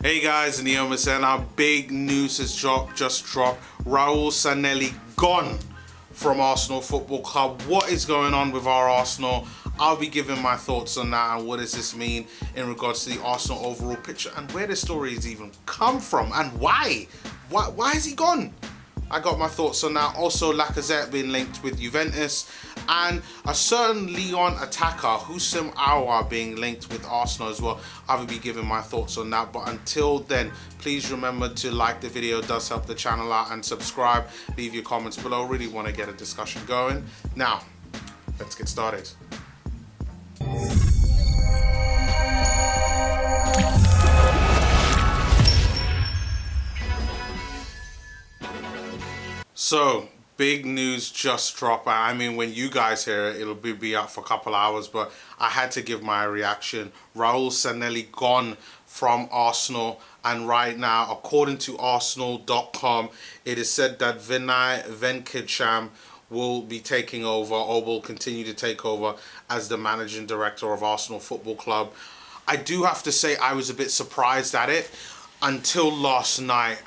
Hey guys, Neomis, and our big news has just dropped. Raul Sanllehi gone from Arsenal Football Club. What is going on with our Arsenal? I'll be giving my thoughts on that and what does this mean in regards to the Arsenal overall picture and where the story has even come from and why. Why is he gone? I got my thoughts on that. Also, Lacazette being linked with Juventus and a certain Lyon attacker, Guendouzi Aouar, being linked with Arsenal as well. I will be giving my thoughts on that. But until then, please remember to like the video. It does help the channel out, and subscribe. Leave your comments below. Really want to get a discussion going. Now, let's get started. So, big news just dropped. I mean, when you guys hear it, it'll be out for a couple hours, but I had to give my reaction. Raul Sanllehi gone from Arsenal, and right now, according to Arsenal.com, it is said that Vinay Venkatesham will be taking over, or will continue to take over as the managing director of Arsenal Football Club. I do have to say I was a bit surprised at it until last night.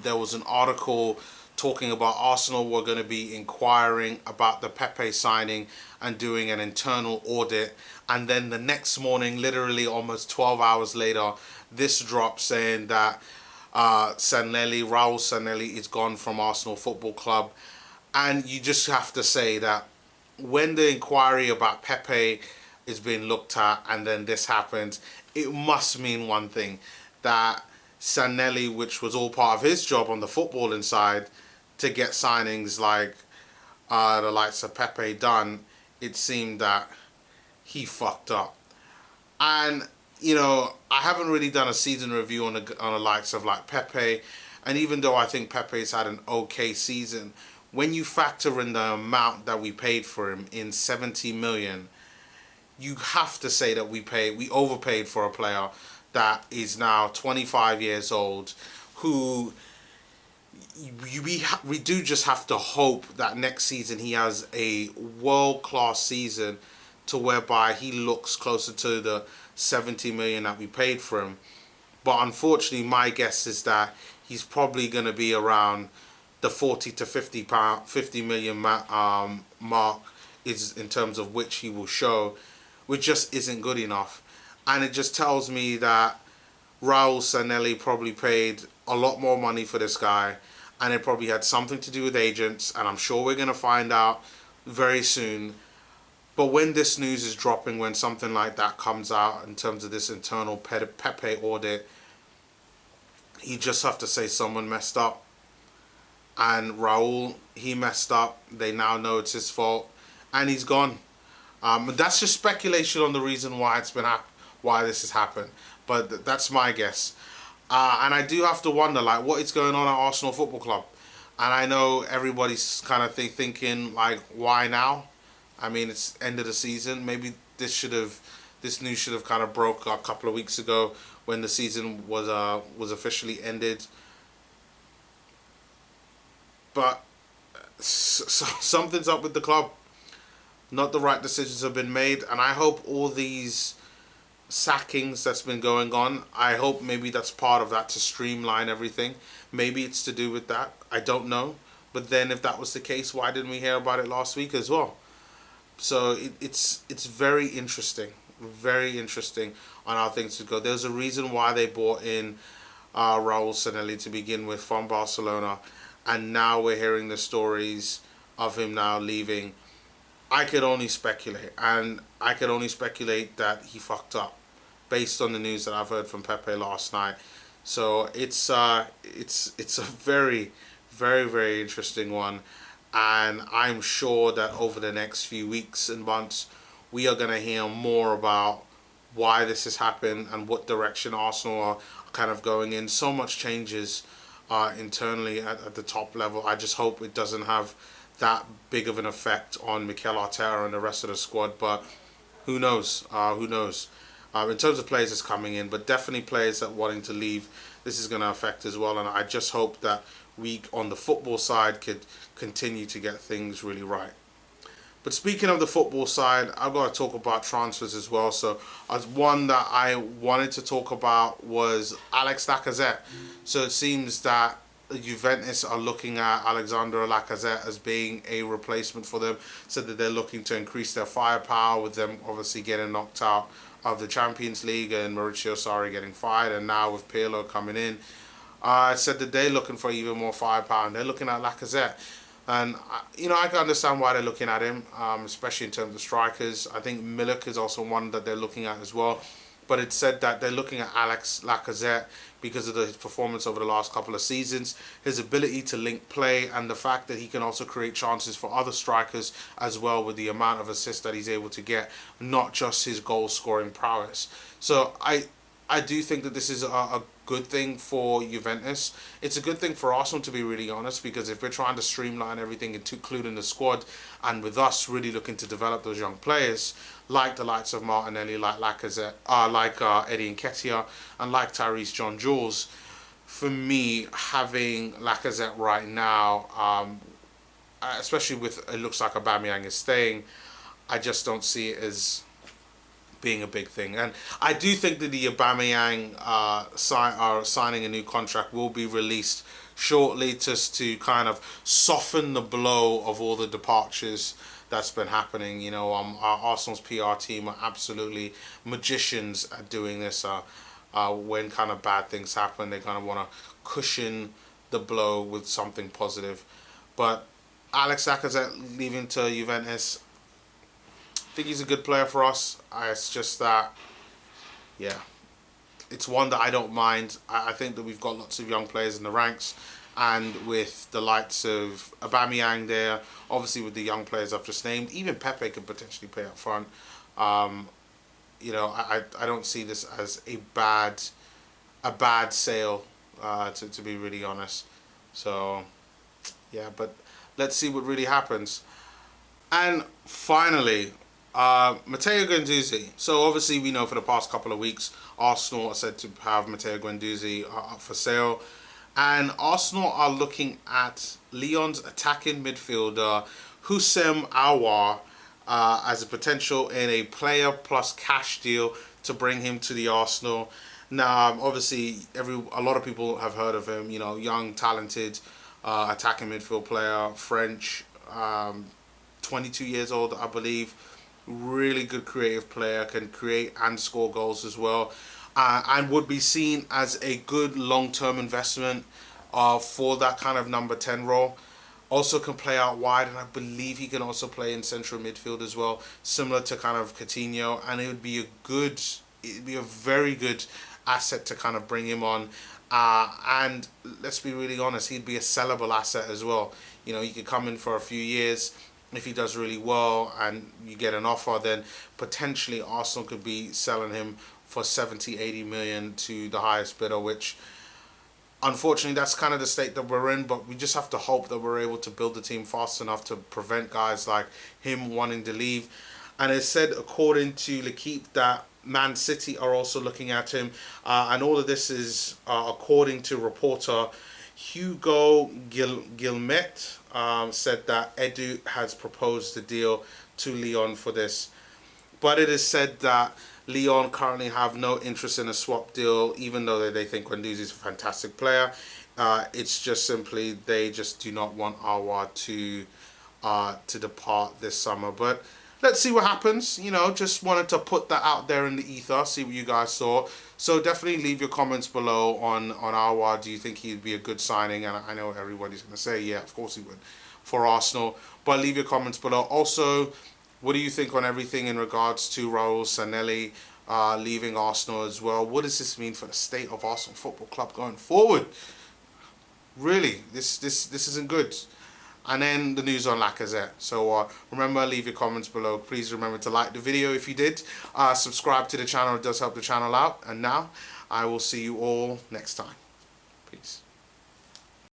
There was an article talking about Arsenal were going to be inquiring about the Pepe signing and doing an internal audit, and then the next morning, literally almost 12 hours later, this dropped saying that Raul Sanllehi is gone from Arsenal Football Club. And you just have to say that when the inquiry about Pepe is being looked at and then this happens, it must mean one thing, that Sanllehi, which was all part of his job on the footballing side, to get signings like the likes of Pepe done, it seemed that he fucked up. And you know, I haven't really done a season review on the likes of like Pepe, and even though I think Pepe's had an okay season, when you factor in the amount that we paid for him in 70 million, you have to say that we overpaid for a player that is now 25 years old, who we do just have to hope that next season he has a world-class season to whereby he looks closer to the 70 million that we paid for him. But unfortunately, my guess is that he's probably going to be around the 40 to 50 million mark is in terms of which he will show, which just isn't good enough. And it just tells me that Raul Sanllehi probably paid a lot more money for this guy, and it probably had something to do with agents, and I'm sure we're going to find out very soon. But when this news is dropping, when something like that comes out in terms of this internal Pepe audit, you just have to say someone messed up. And Raul, he messed up. They now know it's his fault, and he's gone. That's just speculation on the reason why why this has happened, but that's my guess. And I do have to wonder, like, what is going on at Arsenal Football Club? And I know everybody's kind of thinking, like, why now? I mean, it's end of the season. Maybe this news should have kind of broke a couple of weeks ago when the season was officially ended. But something's up with the club. Not the right decisions have been made, and I hope all these sackings that's been going on, I hope maybe that's part of that to streamline everything. Maybe it's to do with that. I don't know. But then if that was the case, why didn't we hear about it last week as well? So it's very interesting on how things would go. There's a reason why they bought in Raul Sanllehi to begin with from Barcelona, and now we're hearing the stories of him now leaving. I could only speculate, and I could only speculate that he fucked up based on the news that I've heard from Pepe last night. So it's a very interesting one, and I'm sure that over the next few weeks and months we are going to hear more about why this has happened and what direction Arsenal are kind of going in. So much changes internally at the top level. I just hope it doesn't have that big of an effect on Mikel Arteta and the rest of the squad, but who knows? Who knows? In terms of players that's coming in, but definitely players that wanting to leave, this is going to affect as well. And I just hope that we, on the football side, could continue to get things really right. But speaking of the football side, I've got to talk about transfers as well. So, as one that I wanted to talk about was Alex Lacazette. So it seems that Juventus are looking at Alexander Lacazette as being a replacement for them. Said that they're looking to increase their firepower with them obviously getting knocked out of the Champions League and Maurizio Sarri getting fired, and now with Pirlo coming in. Said that they're looking for even more firepower, and they're looking at Lacazette. And, I can understand why they're looking at him, especially in terms of strikers. I think Milik is also one that they're looking at as well. But it said that they're looking at Alex Lacazette because of his performance over the last couple of seasons, his ability to link play, and the fact that he can also create chances for other strikers as well with the amount of assists that he's able to get, not just his goal-scoring prowess. So I do think that this is a good thing for Juventus. It's a good thing for Arsenal, to be really honest, because if we're trying to streamline everything, including the squad, and with us really looking to develop those young players, like the likes of Martinelli, like Lacazette, like Eddie Nketiah, and like Tyrese John-Jules, for me, having Lacazette right now, especially with it looks like Aubameyang is staying, I just don't see it as being a big thing. And I do think that the Aubameyang signing a new contract will be released shortly, just to kind of soften the blow of all the departures that's been happening. Our Arsenal's PR team are absolutely magicians at doing this. When kind of bad things happen, they kind of want to cushion the blow with something positive. But Alex Lacazette leaving to Juventus, I think he's a good player for us. It's just that, yeah, it's one that I don't mind. I think that we've got lots of young players in the ranks, and with the likes of Aubameyang there, obviously with the young players I've just named, even Pepe could potentially play up front. I don't see this as a bad sale, to be really honest. So, yeah, but let's see what really happens. And finally, Matteo Guendouzi. So obviously we know for the past couple of weeks Arsenal are said to have Matteo Guendouzi up for sale, and Arsenal are looking at Lyon's attacking midfielder Guendouzi Aouar as a potential in a player plus cash deal to bring him to the Arsenal. Now obviously a lot of people have heard of him, young talented attacking midfield player, French, 22 years old I believe. Really good creative player, can create and score goals as well, and would be seen as a good long-term investment for that kind of number 10 role. Also can play out wide, and I believe he can also play in central midfield as well, similar to kind of Coutinho, and it'd be a very good asset to kind of bring him on. And let's be really honest, he'd be a sellable asset as well. He could come in for a few years. If he does really well and you get an offer, then potentially Arsenal could be selling him for 70, 80 million to the highest bidder, which unfortunately that's kind of the state that we're in. But we just have to hope that we're able to build the team fast enough to prevent guys like him wanting to leave. And it's said, according to L'Equipe, that Man City are also looking at him. And all of this is according to reporter Hugo Guillemette. Said that Edu has proposed a deal to Lyon for this. But it is said that Lyon currently have no interest in a swap deal, even though they think Guendouzi is a fantastic player. It's just simply they just do not want Aouar to depart this summer. But let's see what happens. Just wanted to put that out there in the ether, see what you guys saw. So definitely leave your comments below on Aouar. Do you think he'd be a good signing? And I know everybody's going to say, yeah, of course he would for Arsenal. But leave your comments below. Also, what do you think on everything in regards to Raul Sanllehi leaving Arsenal as well? What does this mean for the state of Arsenal Football Club going forward? Really, this isn't good. And then the news on Lacazette. So remember, leave your comments below. Please remember to like the video if you did. Subscribe to the channel. It does help the channel out. And now, I will see you all next time. Peace.